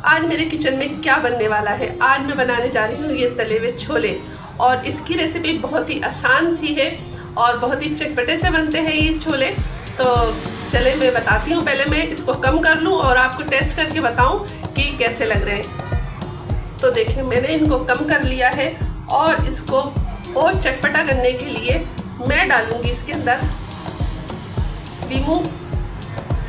आज मेरे किचन में क्या बनने वाला है। आज मैं बनाने जा रही हूँ ये तले हुए छोले, और इसकी रेसिपी बहुत ही आसान सी है और बहुत ही चटपटे से बनते हैं ये छोले। तो चले मैं बताती हूँ। पहले मैं इसको कम कर लूँ और आपको टेस्ट करके बताऊँ कि कैसे लग रहे हैं। तो देखिए मैंने इनको कम कर लिया है, और इसको और चटपटा करने के लिए मैं डालूँगी इसके अंदर नींबू।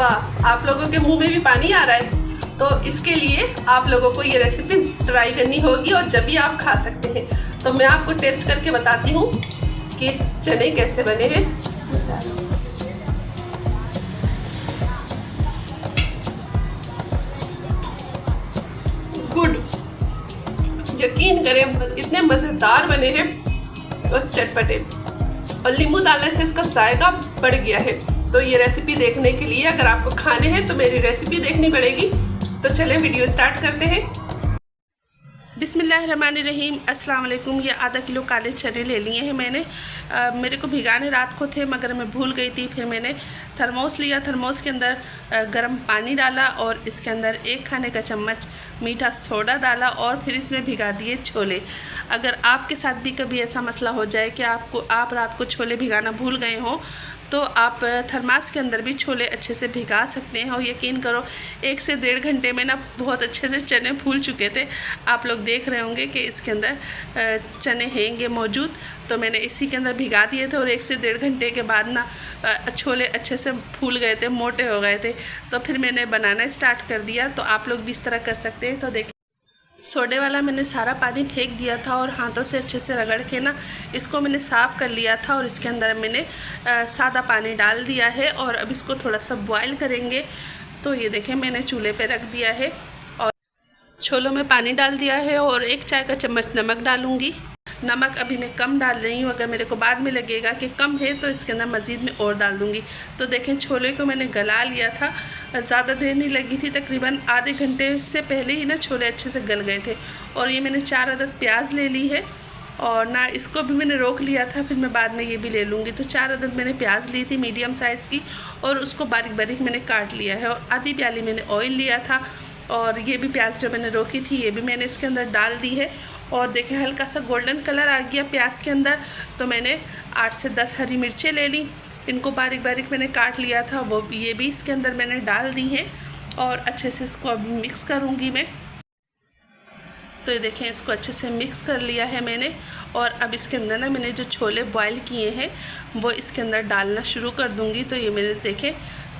आप लोगों के मुंह में भी पानी आ रहा है, तो इसके लिए आप लोगों को ये रेसिपी ट्राई करनी होगी और जब भी आप खा सकते हैं। तो मैं आपको टेस्ट करके बताती हूँ कि चने कैसे बने हैं। गुड, यकीन करें इतने मज़ेदार बने हैं और चटपटे, और नींबू डालने से इसका जायका बढ़ गया है। तो ये रेसिपी देखने के लिए अगर आपको खाने हैं तो मेरी रेसिपी देखनी पड़ेगी। तो चलें वीडियो स्टार्ट करते हैं। बिस्मिल्लाहिर्रहमानिर्रहीम, अस्सलाम वालेकुम। ये आधा किलो काले चने ले लिए हैं मैंने। मेरे को भिगाने रात को थे मगर मैं भूल गई थी। फिर मैंने थर्मोस लिया, थर्मोस के अंदर गर्म पानी डाला और इसके अंदर 1 खाने का चम्मच मीठा सोडा डाला और फिर इसमें भिगा दिए छोले। अगर आपके साथ भी कभी ऐसा मसला हो जाए कि आप रात को छोले भिगाना भूल गए हों, तो आप थर्मास के अंदर भी छोले अच्छे से भिगा सकते हैं। और यकीन करो 1 से 1.5 घंटे में ना बहुत अच्छे से चने फूल चुके थे। आप लोग देख रहे होंगे कि इसके अंदर चने हैंगे मौजूद। तो मैंने इसी के अंदर भिगा दिए थे और 1 से 1.5 घंटे के बाद ना छोले अच्छे से फूल गए थे, मोटे हो गए थे। तो फिर मैंने बनाना स्टार्ट कर दिया। तो आप लोग भी इस तरह कर सकते हैं। तो देख, सोडे वाला मैंने सारा पानी फेंक दिया था और हाथों से अच्छे से रगड़ के ना इसको मैंने साफ़ कर लिया था। और इसके अंदर मैंने सादा पानी डाल दिया है और अब इसको थोड़ा सा बॉयल करेंगे। तो ये देखें मैंने चूल्हे पे रख दिया है और छोलों में पानी डाल दिया है और 1 चाय का चम्मच नमक डालूँगी। नमक अभी मैं कम डाल रही हूँ, अगर मेरे को बाद में लगेगा कि कम है तो इसके अंदर मज़ीद में और डाल दूँगी। तो देखें छोले को मैंने गला लिया था, ज़्यादा देर नहीं लगी थी, तकरीबन आधे घंटे से पहले ही ना छोले अच्छे से गल गए थे। और ये मैंने 4 अदद प्याज ले ली है और ना इसको भी मैंने रोक लिया था, फिर मैं बाद में ये भी ले लूँगी। तो 4 अदद मैंने प्याज ली थी मीडियम साइज़ की और उसको बारीक बारीक मैंने काट लिया है। और आधी प्याली मैंने ऑयल लिया था और ये भी प्याज जो मैंने रोकी थी ये भी मैंने इसके अंदर डाल दी है। और देखें हल्का सा गोल्डन कलर आ गया प्याज के अंदर। तो मैंने 8 से 10 हरी मिर्चें ले ली, इनको बारीक बारीक मैंने काट लिया था, वो ये भी इसके अंदर मैंने डाल दी हैं और अच्छे से इसको अब मिक्स करूँगी मैं। तो ये देखें इसको अच्छे से मिक्स कर लिया है मैंने। और अब इसके अंदर ना मैंने जो छोले बॉयल किए हैं वो इसके अंदर डालना शुरू कर दूँगी। तो ये मैंने देखें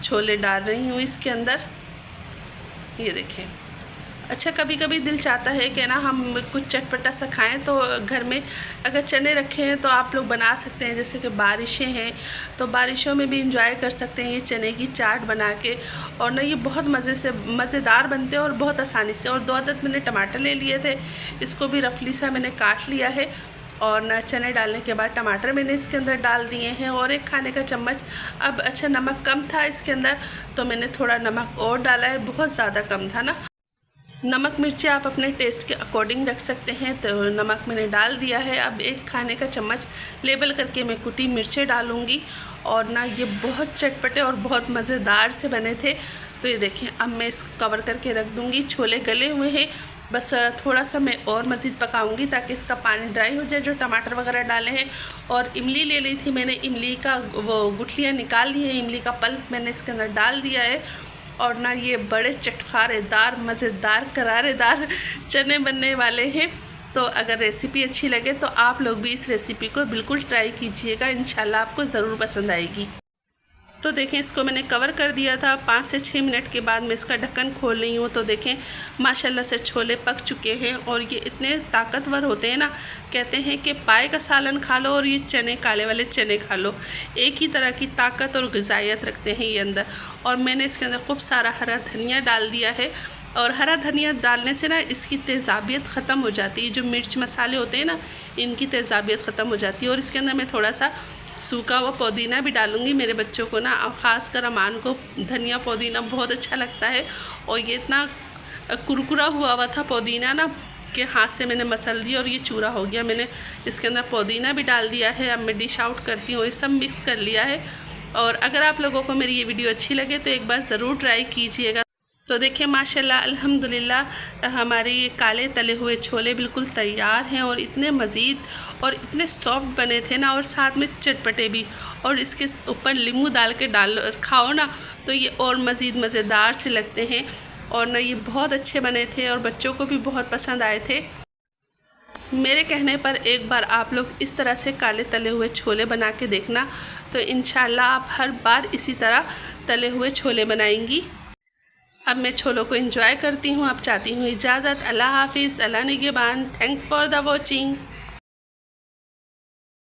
छोले डाल रही हूँ इसके अंदर, ये देखें। अच्छा, कभी कभी दिल चाहता है कि ना हम कुछ चटपटा सा खाएं, तो घर में अगर चने रखे हैं तो आप लोग बना सकते हैं। जैसे कि बारिशें हैं तो बारिशों में भी इंजॉय कर सकते हैं ये चने की चाट बना के। और ना ये बहुत मज़ेदार बनते हैं और बहुत आसानी से। और 2 अदद मैंने टमाटर ले लिए थे, इसको भी रफली सा मैंने काट लिया है। और ना चने डालने के बाद टमाटर मैंने इसके अंदर डाल दिए हैं और 1 खाने का चम्मच। अब अच्छा नमक कम था इसके अंदर तो मैंने थोड़ा नमक और डाला है, बहुत ज़्यादा कम था ना। नमक मिर्ची आप अपने टेस्ट के अकॉर्डिंग रख सकते हैं। तो नमक मैंने डाल दिया है। अब 1 खाने का चम्मच लेबल करके मैं कुटी मिर्चें डालूँगी। और ना ये बहुत चटपटे और बहुत मज़ेदार से बने थे। तो ये देखें अब मैं इसको कवर करके रख दूँगी। छोले गले हुए हैं, बस थोड़ा सा मैं और मज़ीद पकाऊंगी ताकि इसका पानी ड्राई हो जाए जो टमाटर वगैरह डाले हैं। और इमली ले ली थी मैंने, इमली का वो गुठलियाँ निकाल ली हैं, इमली का पल्प मैंने इसके अंदर डाल दिया है। और ना ये बड़े चटखारेदार मज़ेदार करारेदार चने बनने वाले हैं। तो अगर रेसिपी अच्छी लगे तो आप लोग भी इस रेसिपी को बिल्कुल ट्राई कीजिएगा, इंशाल्लाह आपको ज़रूर पसंद आएगी। तो देखें इसको मैंने कवर कर दिया था। 5 से 6 मिनट के बाद मैं इसका ढक्कन खोल रही हूँ। तो देखें माशाल्लाह से छोले पक चुके हैं और ये इतने ताकतवर होते हैं ना, कहते हैं कि पाए का सालन खा लो और ये चने काले वाले चने खा लो, एक ही तरह की ताकत और ग़िज़ाइयत रखते हैं ये अंदर। और मैंने इसके अंदर खूब सारा हरा धनिया डाल दिया है। और हरा धनिया डालने से ना इसकी तेज़ाबियत ख़त्म हो जाती है। जो मिर्च मसाले होते हैं ना इनकी तेज़ाबियत ख़त्म हो जाती है। और इसके अंदर मैं थोड़ा सा सूखा हुआ पुदीना भी डालूँगी। मेरे बच्चों को ना ख़ास कर अमान को धनिया पुदीना बहुत अच्छा लगता है। और ये इतना कुरकुरा हुआ था पुदीना ना कि हाथ से मैंने मसल दिया और ये चूरा हो गया। मैंने इसके अंदर पुदीना भी डाल दिया है। अब मैं डिश आउट करती हूँ, ये सब मिक्स कर लिया है। और अगर आप लोगों को मेरी ये वीडियो अच्छी लगे तो एक बार ज़रूर ट्राई कीजिएगा। तो देखिए माशाल्लाह अल्हम्दुलिल्लाह हमारे ये काले तले हुए छोले बिल्कुल तैयार हैं और इतने मज़ीद और इतने सॉफ्ट बने थे ना, और साथ में चटपटे भी, और इसके ऊपर नींबू डाल के खाओ ना तो ये और मज़ीद मज़ेदार से लगते हैं। और ना ये बहुत अच्छे बने थे और बच्चों को भी बहुत पसंद आए थे। मेरे कहने पर एक बार आप लोग इस तरह से काले तले हुए छोले बना के देखना, तो इंशाल्लाह आप हर बार इसी तरह तले हुए छोले बनाएंगी। अब मैं छोलों को एंजॉय करती हूँ। अब चाहती हूँ इजाज़त। अल्लाह हाफिज़, अल्लाह निगहबान। Thanks for the watching.